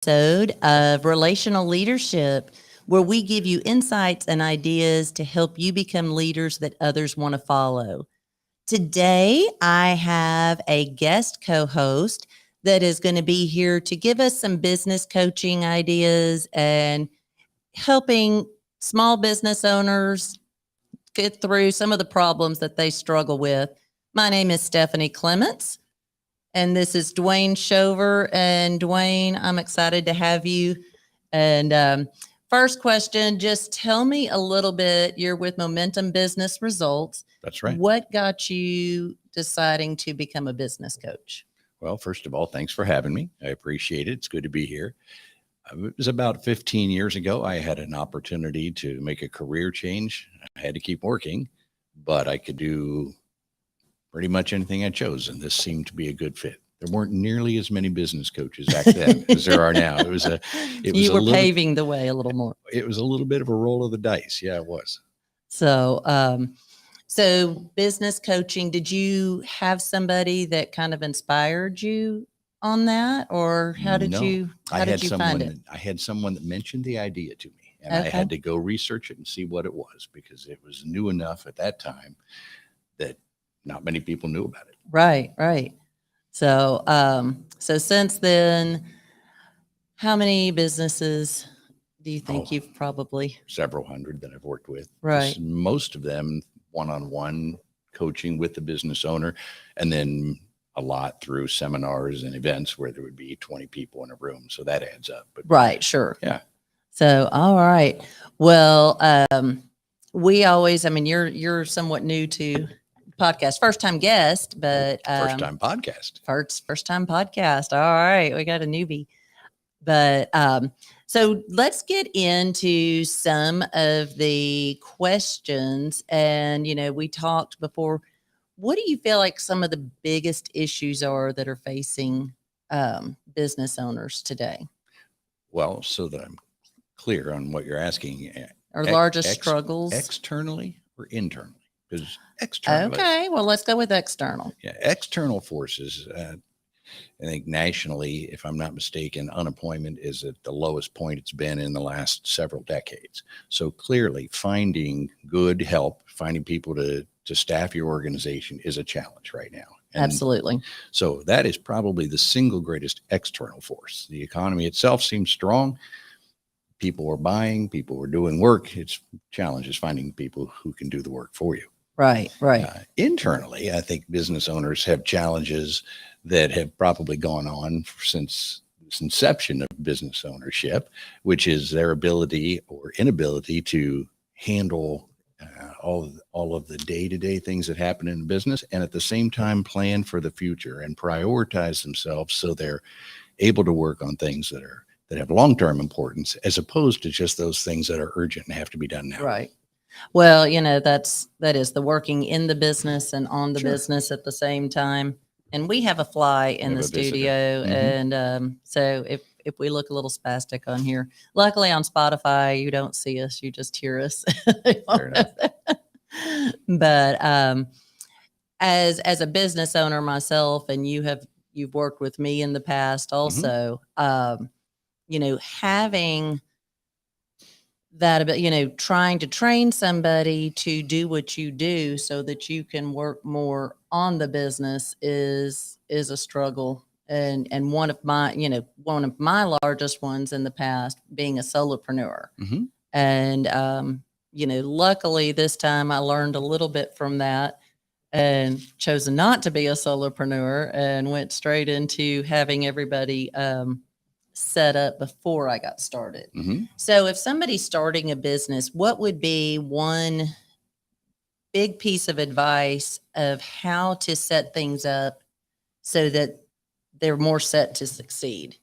episode of Relational Leadership, where we give you insights and ideas to help you become leaders that others want to follow. Today, I have a guest co host that is going to be here to give us some business coaching ideas and helping small business owners get through some of the problems that they struggle with. My name is Stephanie Clements. And this is Duane Shover. And Duane, I'm excited to have you. And first question, just tell me a little bit. You're with Momentum Business Results. That's right. What got you deciding to become a business coach? Well, first of all, thanks for having me. I appreciate it. It's good to be here. It was about 15 years ago. I had an opportunity to make a career change. I had to keep working, but I could do pretty much anything I chose, and this seemed to be a good fit. There weren't nearly as many business coaches back then as there are now. You were paving the way a little more. It was a little bit of a roll of the dice. Yeah, it was. So business coaching, did you have somebody that kind of inspired you on that, or how did you find it? I had someone that mentioned the idea to me, and I had to go research it and see what it was, because it was new enough at that time that not many people knew about it. Right. So, so since then, how many businesses do you think you've probably? Several hundred that I've worked with. Right. Most of them one-on-one coaching with the business owner, and then a lot through seminars and events where there would be 20 people in a room. So that adds up. But right. Sure. Yeah. So, all right. Well, you're somewhat new to podcast, first time guest, but first time podcast. First time podcast. All right, we got a newbie. But so let's get into some of the questions. And we talked before. What do you feel like some of the biggest issues are that are facing business owners today? Well, so that I'm clear on what you're asking, Our largest struggles, externally or internally? Because external. Okay, well, let's go with external. Yeah, external forces. I think nationally, if I'm not mistaken, unemployment is at the lowest point it's been in the last several decades. So clearly, finding good help, finding people to staff your organization is a challenge right now. And absolutely. So that is probably the single greatest external force. The economy itself seems strong. People are buying, people are doing work. It's challenges finding people who can do the work for you. Right. Internally, I think business owners have challenges that have probably gone on since the inception of business ownership, which is their ability or inability to handle all of the day-to-day things that happen in the business, and at the same time plan for the future and prioritize themselves so they're able to work on things that have long-term importance, as opposed to just those things that are urgent and have to be done now. Right. Well, that is the working in the business and on the Sure. business at the same time. And we have a fly in the studio. Mm-hmm. And so if we look a little spastic on here, luckily on Spotify, you don't see us, you just hear us. Fair enough. But as a business owner myself, and you've worked with me in the past also, having that, trying to train somebody to do what you do so that you can work more on the business is a struggle. And one of my largest ones in the past being a solopreneur. Mm-hmm. And, luckily this time I learned a little bit from that and chosen not to be a solopreneur and went straight into having everybody, set up before I got started. Mm-hmm. So if somebody's starting a business, what would be one big piece of advice of how to set things up so that they're more set to succeed?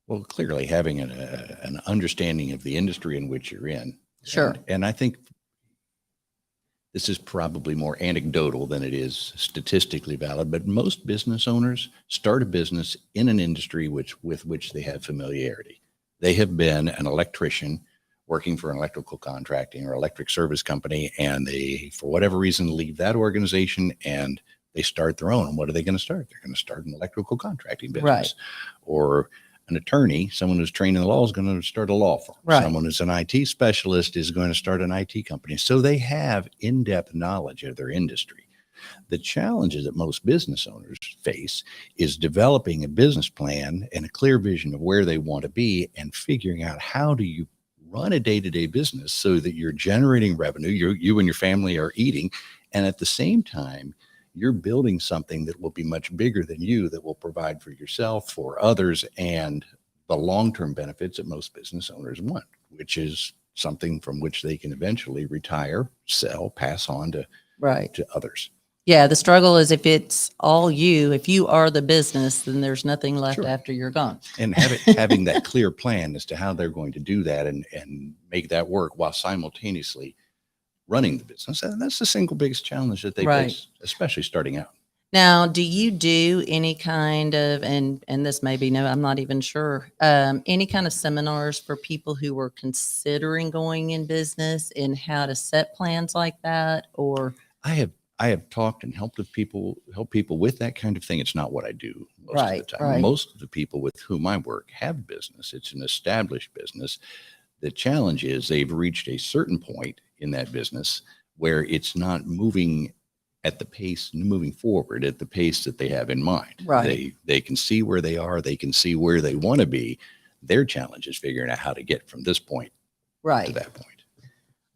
Well, clearly having an understanding of the industry in which you're in. Sure. And I think this is probably more anecdotal than it is statistically valid, but most business owners start a business in an industry with which they have familiarity. They have been an electrician working for an electrical contracting or electric service company, and they, for whatever reason, leave that organization and they start their own. And what are they going to start? They're going to start an electrical contracting business. Right. Or An attorney, someone who's trained in the law, is going to start a law firm. Right. Someone who's an IT specialist is going to start an IT company. So they have in-depth knowledge of their industry. The challenges that most business owners face is developing a business plan and a clear vision of where they want to be and figuring out how do you run a day-to-day business so that you're generating revenue, you and your family are eating, and at the same time, you're building something that will be much bigger than you, that will provide for yourself, for others, and the long-term benefits that most business owners want, which is something from which they can eventually retire, sell, pass on to others. Yeah, the struggle is if it's all you, if you are the business, then there's nothing left Sure. after you're gone. And having that clear plan as to how they're going to do that and make that work while simultaneously running the business. And that's the single biggest challenge that they face, especially starting out. Now, do you do any kind of, and this may be, no, I'm not even sure, any kind of seminars for people who are considering going in business and how to set plans like that? Or I have talked and help people with that kind of thing. It's not what I do most of the time. Right. Most of the people with whom I work have business. It's an established business. The challenge is they've reached a certain point in that business where it's not moving at the pace, moving forward at the pace that they have in mind. Right. They can see where they are. They can see where they want to be. Their challenge is figuring out how to get from this point to that point.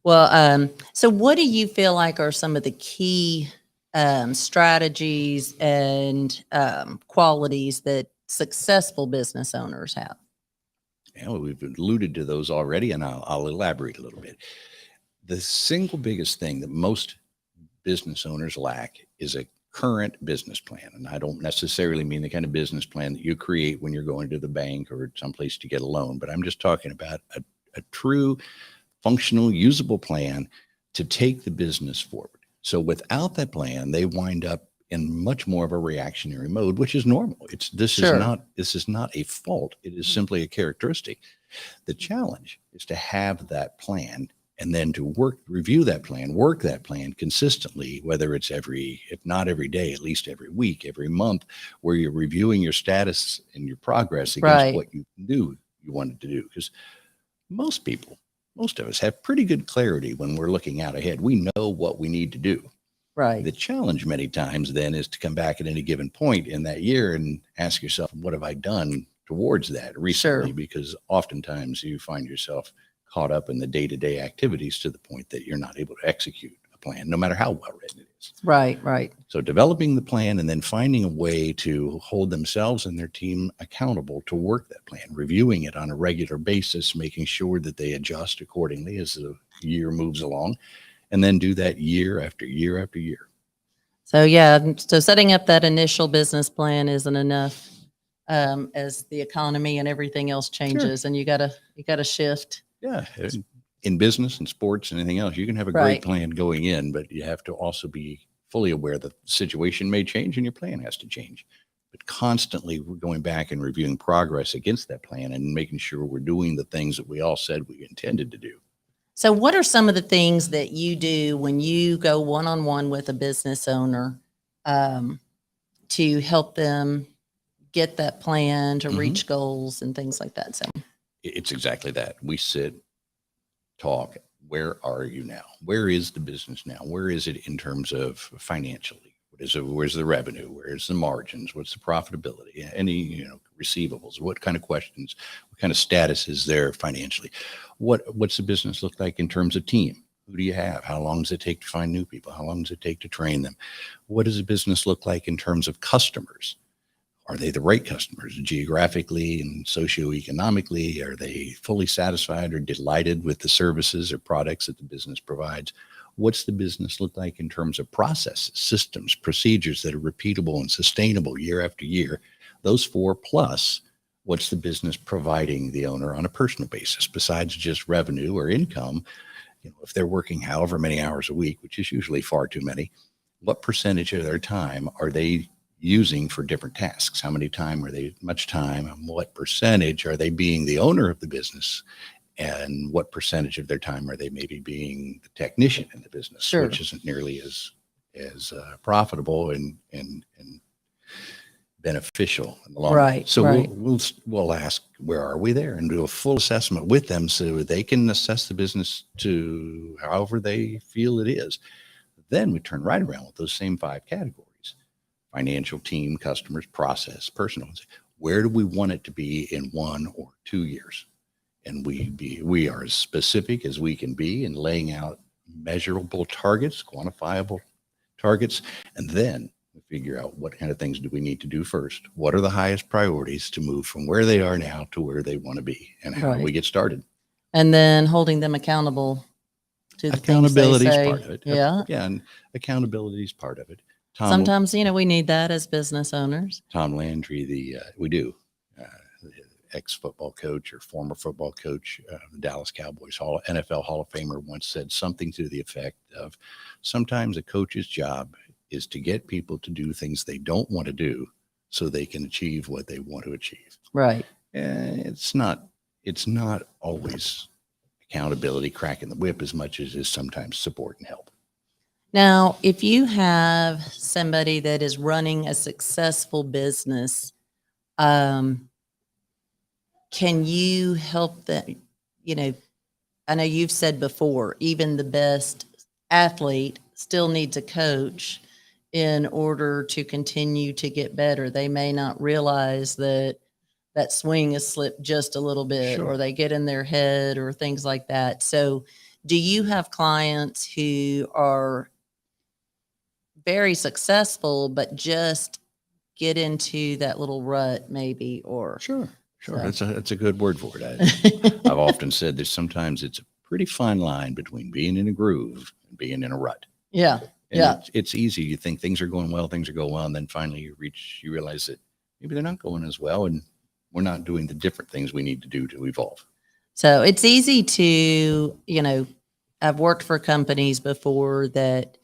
Well, so what do you feel like are some of the key strategies and qualities that successful business owners have? Yeah, well, we've alluded to those already, and I'll elaborate a little bit. The single biggest thing that most business owners lack is a current business plan. And I don't necessarily mean the kind of business plan that you create when you're going to the bank or someplace to get a loan, but I'm just talking about a true, functional, usable plan to take the business forward. So without that plan, they wind up in much more of a reactionary mode, which is normal. This is not a fault. It is simply a characteristic. The challenge is to have that plan and then to review that plan, work that plan consistently, whether it's if not every day, at least every week, every month, where you're reviewing your status and your progress against what you wanted to do. Because most of us have pretty good clarity when we're looking out ahead. We know what we need to do. Right. The challenge many times then is to come back at any given point in that year and ask yourself, what have I done towards that recently? Sure. Because oftentimes you find yourself caught up in the day-to-day activities to the point that you're not able to execute a plan, no matter how well written it is. Right. So developing the plan and then finding a way to hold themselves and their team accountable to work that plan, reviewing it on a regular basis, making sure that they adjust accordingly as the year moves along, and then do that year after year after year. So so setting up that initial business plan isn't enough as the economy and everything else changes, and you gotta shift. Yeah. In business and sports and anything else, you can have a great plan going in, but you have to also be fully aware that the situation may change and your plan has to change. But constantly we're going back and reviewing progress against that plan and making sure we're doing the things that we all said we intended to do. So what are some of the things that you do when you go one-on-one with a business owner to help them get that plan to reach goals and things like that? So it's exactly that. We sit, talk. Where are you now? Where is the business now? Where is it in terms of financially? Where's the revenue? Where's the margins? What's the profitability? Any receivables? What kind of questions? What kind of status is there financially? What's the business look like in terms of team? Who do you have? How long does it take to find new people? How long does it take to train them? What does a business look like in terms of customers? Are they the right customers geographically and socioeconomically? Are they fully satisfied or delighted with the services or products that the business provides? What's the business look like in terms of processes, systems, procedures that are repeatable and sustainable year after year? Those four plus what's the business providing the owner on a personal basis besides just revenue or income? If they're working however many hours a week, which is usually far too many, what percentage of their time are they using for different tasks? How much time, and what percentage are they being the owner of the business? And what percentage of their time are they maybe being the technician in the business, which isn't nearly as profitable and beneficial in the long run. Right. So Right. we'll ask, where are we there, and do a full assessment with them so they can assess the business to however they feel it is. Then we turn right around with those same 5 categories: financial, team, customers, process, personal. Where do we want it to be in 1 or 2 years? And we are as specific as we can be in laying out measurable targets, quantifiable targets, and then we figure out what kind of things do we need to do first. What are the highest priorities to move from where they are now to where they want to be, and how do we Right. get started? And then holding them accountable to the things they Accountability is say. part of it. Yeah. Yeah, and accountability is part of it. Sometimes, we need that as business owners. Tom Landry, we do, the ex-football coach or former football coach, the Dallas Cowboys NFL Hall of Famer, once said something to the effect of, sometimes a coach's job is to get people to do things they don't want to do so they can achieve what they want to achieve. Right. It's not always accountability, cracking the whip, as much as it is sometimes support and help. Now, if you have somebody that is running a successful business, can you help them? I know you've said before, even the best athlete still needs a coach in order to continue to get better. They may not realize that swing has slipped just a little bit, Sure. or they get in their head or things like that. So do you have clients who are very successful, but just get into that little rut maybe, or Sure. So. That's a good word for it. I've often said that sometimes it's a pretty fine line between being in a groove and being in a rut. Yeah. And Yeah. it's easy. You think things are going well, and then finally you realize that maybe they're not going as well, and we're not doing the different things we need to do to evolve. So it's easy to, I've worked for companies before that,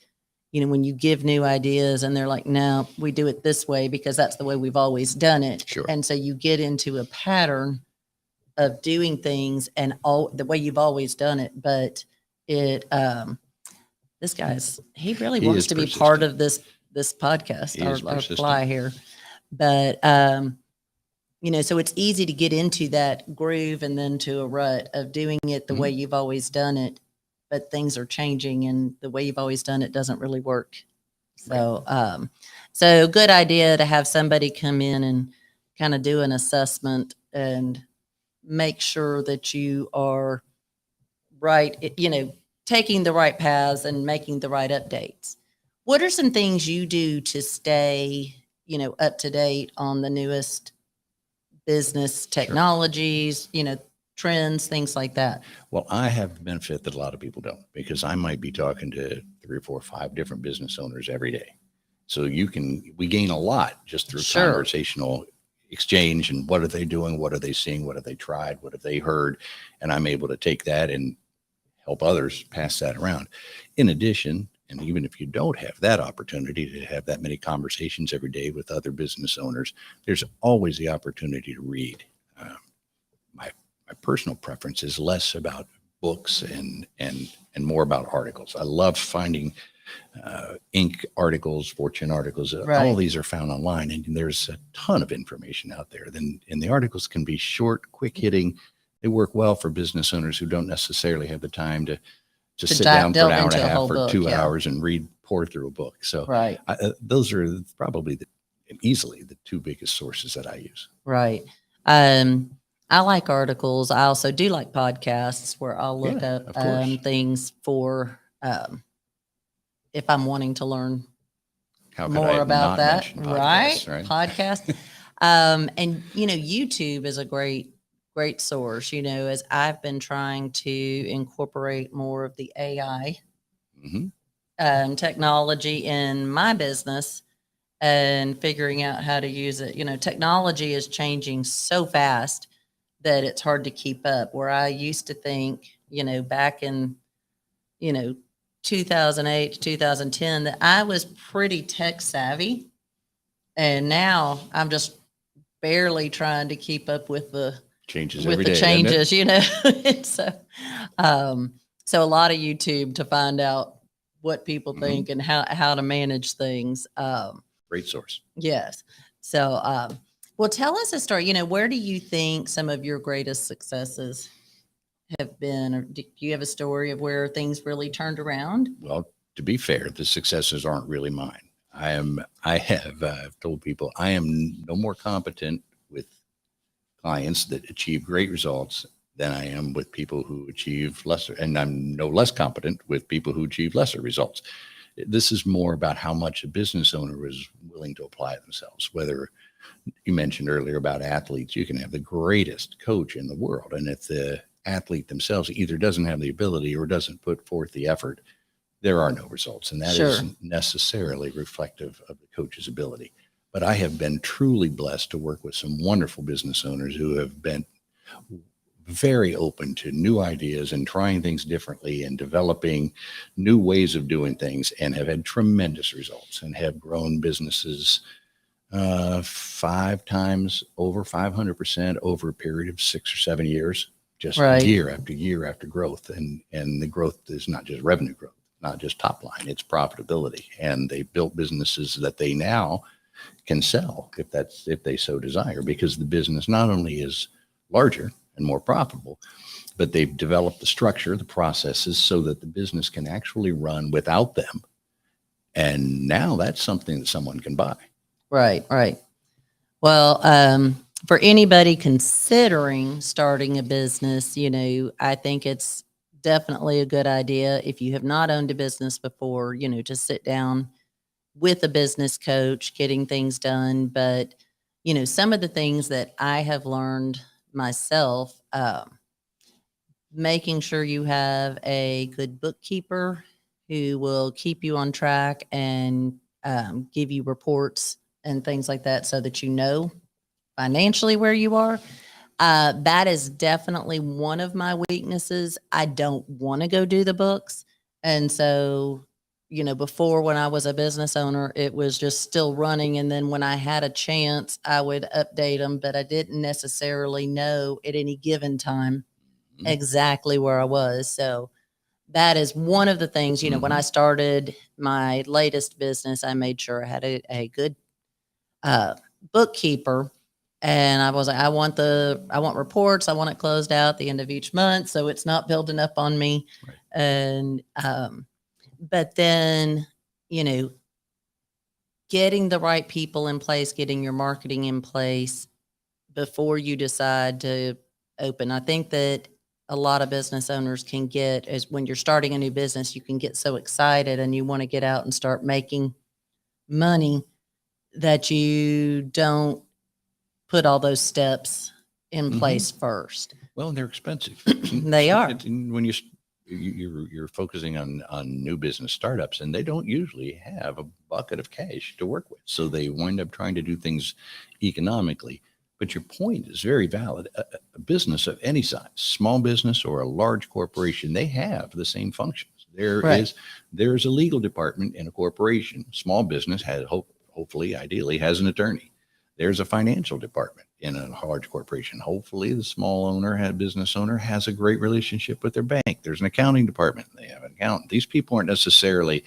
when you give new ideas and they're like, no, we do it this way because that's the way we've always done it. Sure. And so you get into a pattern of doing things and all the way you've always done it. But this guy's, he really He wants is to be persistent. part of this podcast, He is our persistent. fly here. But, so it's easy to get into that groove and then to a rut of doing it the way you've always done it, but things are changing and the way you've always done it doesn't really work. So, so good idea to have somebody come in and kind of do an assessment and make sure that you are right, taking the right paths and making the right updates. What are some things you do to stay, up to date on the newest business technologies, trends, things like that? Well, I have the benefit that a lot of people don't, because I might be talking to 3 or 4 or 5 different business owners every day. So we gain a lot just through Sure. conversational exchange, and what are they doing? What are they seeing? What have they tried? What have they heard? And I'm able to take that and help others pass that around. In addition, and even if you don't have that opportunity to have that many conversations every day with other business owners, there's always the opportunity to read. My personal preference is less about books and more about articles. I love finding Inc. articles, Fortune articles. Right. All these are found online, and there's a ton of information out there. And the articles can be short, quick hitting. They work well for business owners who don't necessarily have the time to sit down for an hour and a half or 2 hours and pour through a book. So Right. those are probably easily the 2 biggest sources that I use. Right. I like articles. I also do like podcasts where I'll look Of up course. things for if I'm wanting to learn How could more I about not that. mention podcasts, right? Podcast. And YouTube is a great source, as I've been trying to incorporate more of the AI Mhm. technology in my business and figuring out how to use it. Technology is changing so fast that it's hard to keep up. Where I used to think, back in, 2008 to 2010, that I was pretty tech savvy. And now I'm just barely trying to keep up with the Changes with every the day, doesn't it? changes, so a lot of YouTube to find out what people think and how to manage things. Great source. Yes. So, well, tell us a story. Where do you think some of your greatest successes have been, or do you have a story of where things really turned around? Well, to be fair, the successes aren't really mine. I have told people I am no more competent with clients that achieve great results than I am with people who achieve lesser, and I'm no less competent with people who achieve lesser results. This is more about how much a business owner is willing to apply themselves. Whether you mentioned earlier about athletes, you can have the greatest coach in the world, and if the athlete themselves either doesn't have the ability or doesn't put forth the effort, there are no results. And that Sure. isn't necessarily reflective of the coach's ability. But I have been truly blessed to work with some wonderful business owners who have been very open to new ideas and trying things differently and developing new ways of doing things, and have had tremendous results and have grown businesses 5 times over 500% over a period of 6 or 7 years, just Right. year after year after growth. And the growth is not just revenue growth, not just top line, it's profitability. And they built businesses that they now can sell if they so desire, because the business not only is larger and more profitable, but they've developed the structure, the processes, so that the business can actually run without them. And now that's something that someone can buy. Right, right. Well, for anybody considering starting a business, I think it's definitely a good idea if you have not owned a business before, to sit down with a business coach, getting things done. But, some of the things that I have learned myself, making sure you have a good bookkeeper who will keep you on track and give you reports and things like that so that you know financially where you are. That is definitely one of my weaknesses. I don't want to go do the books. And so, before when I was a business owner, it was just still running. And then when I had a chance, I would update them, but I didn't necessarily know at any given time exactly where I was. So that is one of the things, when I started my latest business, I made sure I had a good bookkeeper. And I was like, I want reports. I want it closed out at the end of each month, so it's not building up on me. Right. And but then, getting the right people in place, getting your marketing in place before you decide to open. I think that a lot of business owners can get, is when you're starting a new business, you can get so excited and you want to get out and start making money that you don't put all those steps in place first. Well, and they're expensive. They are. When you're focusing on new business startups, and they don't usually have a bucket of cash to work with, so they wind up trying to do things economically. But your point is very valid. A business of any size, small business or a large corporation, they have the same functions. There's a legal department in a corporation. Small business has hopefully, ideally, has an attorney. There's a financial department in a large corporation. Hopefully, the small business owner has a great relationship with their bank. There's an accounting department. They have an accountant. These people aren't necessarily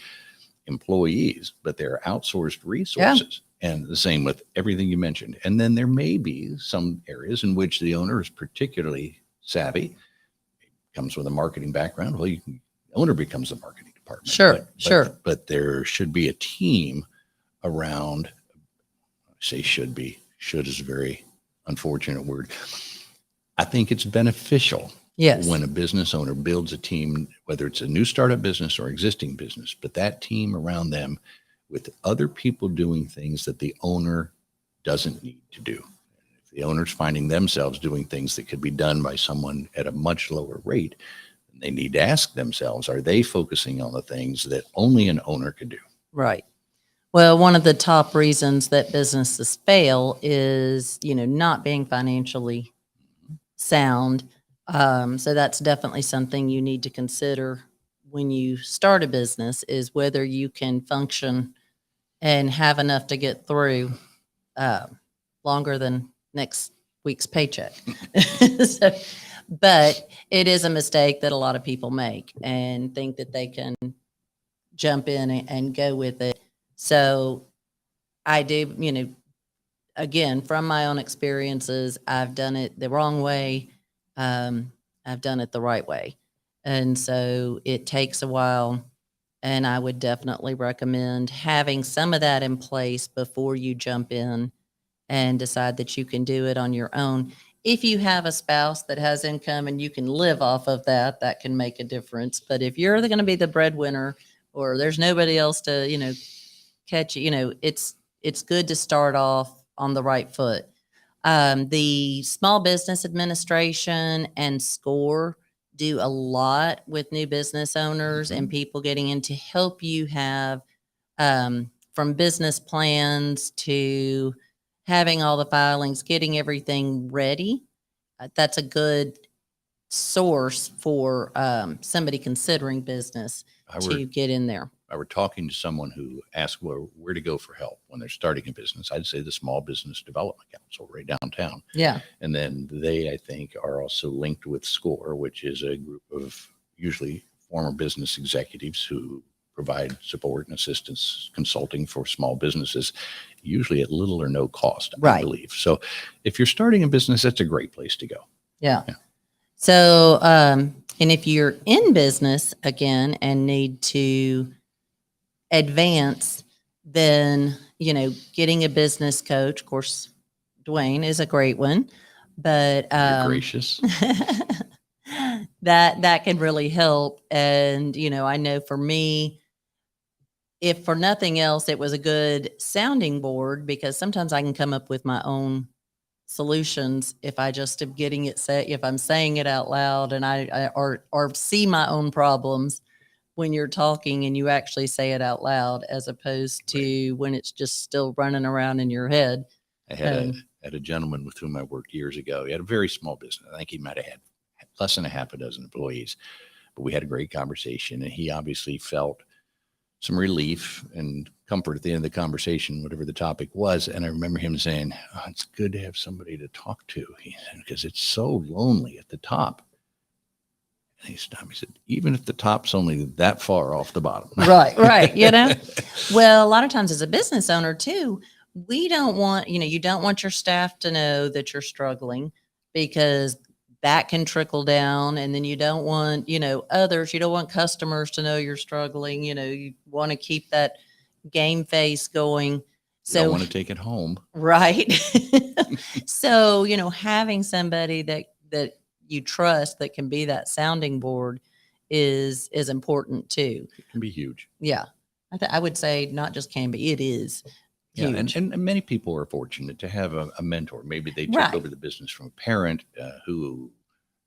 employees, but they're outsourced resources. Yeah. And the same with everything you mentioned. And then there may be some areas in which the owner is particularly savvy, comes with a marketing background. Well, the owner becomes the marketing department. Sure. But there should be a team around. Say should be. Should is a very unfortunate word. I think it's beneficial. Yes. When a business owner builds a team, whether it's a new startup business or existing business, but that team around them with other people doing things that the owner doesn't need to do. If the owner's finding themselves doing things that could be done by someone at a much lower rate, they need to ask themselves, are they focusing on the things that only an owner could do? Right. Well, one of the top reasons that businesses fail is, not being financially sound. So that's definitely something you need to consider when you start a business, is whether you can function and have enough to get through longer than next week's paycheck. But it is a mistake that a lot of people make and think that they can jump in and go with it. So I do, again, from my own experiences, I've done it the wrong way. I've done it the right way. And so it takes a while. And I would definitely recommend having some of that in place before you jump in and decide that you can do it on your own. If you have a spouse that has income and you can live off of that, that can make a difference. But if you're going to be the breadwinner or there's nobody else to, catch you, it's good to start off on the right foot. The Small Business Administration and SCORE do a lot with new business owners and people getting in to help you have from business plans to having all the filings, getting everything ready. That's a good source for somebody considering business to get in there. I were talking to someone who asked where to go for help when they're starting a business. I'd say the Small Business Development Council right downtown. Yeah. And then they, I think, are also linked with SCORE, which is a group of usually former business executives who provide support and assistance consulting for small businesses, usually at little or no cost, I believe. So if you're starting a business, that's a great place to go. Yeah. So, and if you're in business again and need to advance, then, getting a business coach, of course, Duane is a great one, but You're gracious. that can really help. And, I know for me, if for nothing else, it was a good sounding board because sometimes I can come up with my own solutions if I just am getting it set, if I'm saying it out loud and I or see my own problems when you're talking and you actually say it out loud as opposed to when it's just still running around in your head. I had a gentleman with whom I worked years ago. He had a very small business. I think he might have had less than a half a dozen employees, but we had a great conversation and he obviously felt some relief and comfort at the end of the conversation, whatever the topic was. And I remember him saying, it's good to have somebody to talk to, because it's so lonely at the top. And he stopped. He said, even if the top's only that far off the bottom. Right. Well, a lot of times as a business owner too, we don't want, you don't want your staff to know that you're struggling because that can trickle down. And then you don't want, you don't want customers to know you're struggling. You want to keep that game face going. So you don't want to take it home. Right. So, having somebody that you trust that can be that sounding board is important too. It can be huge. Yeah. I would say not just can be, it is. Yeah, and many people are fortunate to have a mentor. Maybe they took over the business from a parent who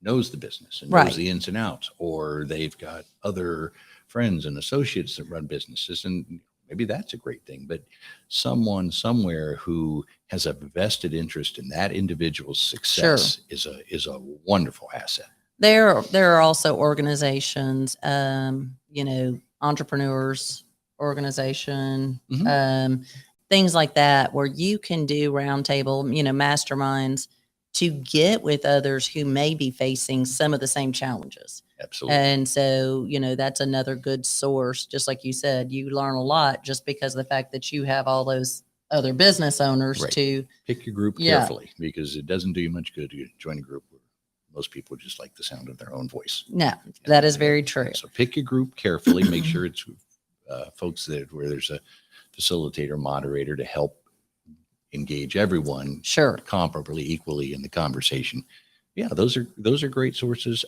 knows the business and knows the ins and outs, or they've got other friends and associates that run businesses, and maybe that's a great thing. But someone somewhere who has a vested interest in that individual's success is a wonderful asset. There are also organizations, entrepreneurs organization, things like that, where you can do roundtable, masterminds to get with others who may be facing some of the same challenges. Absolutely. And so, that's another good source. Just like you said, you learn a lot just because of the fact that you have all those other business owners to pick your group carefully, because it doesn't do you much good to join a group where most people just like the sound of their own voice. No, that is very true. So pick your group carefully. Make sure it's folks where there's a facilitator, moderator to help engage everyone comparably, equally in the conversation. Yeah, those are great sources.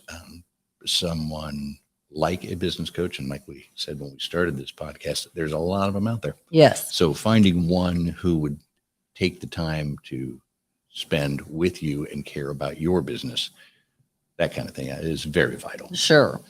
Someone like a business coach, and like we said when we started this podcast, there's a lot of them out there. Yes. So finding one who would take the time to spend with you and care about your business, that kind of thing, is very vital. Sure.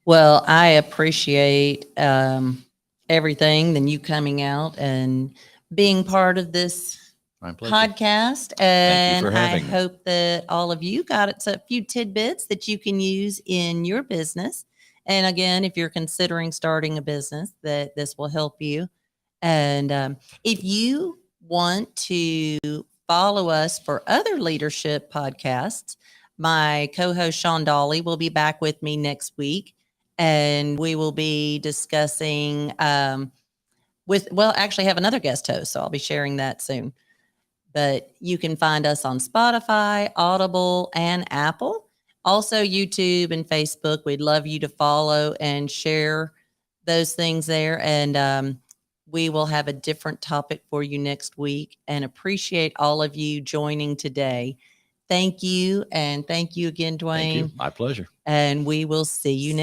Well, I appreciate everything, then you coming out and being part of this podcast. And I hope that all of you got a few tidbits that you can use in your business. And again, if you're considering starting a business, that this will help you. And if you want to follow us for other leadership podcasts, my co-host Shawn Dawley will be back with me next week. And we will be discussing actually have another guest host. So I'll be sharing that soon. But you can find us on Spotify, Audible, and Apple. Also, YouTube and Facebook. We'd love you to follow and share those things there. And we will have a different topic for you next week, and appreciate all of you joining today. Thank you. And thank you again, Thank you. Duane. My pleasure. And we will see you next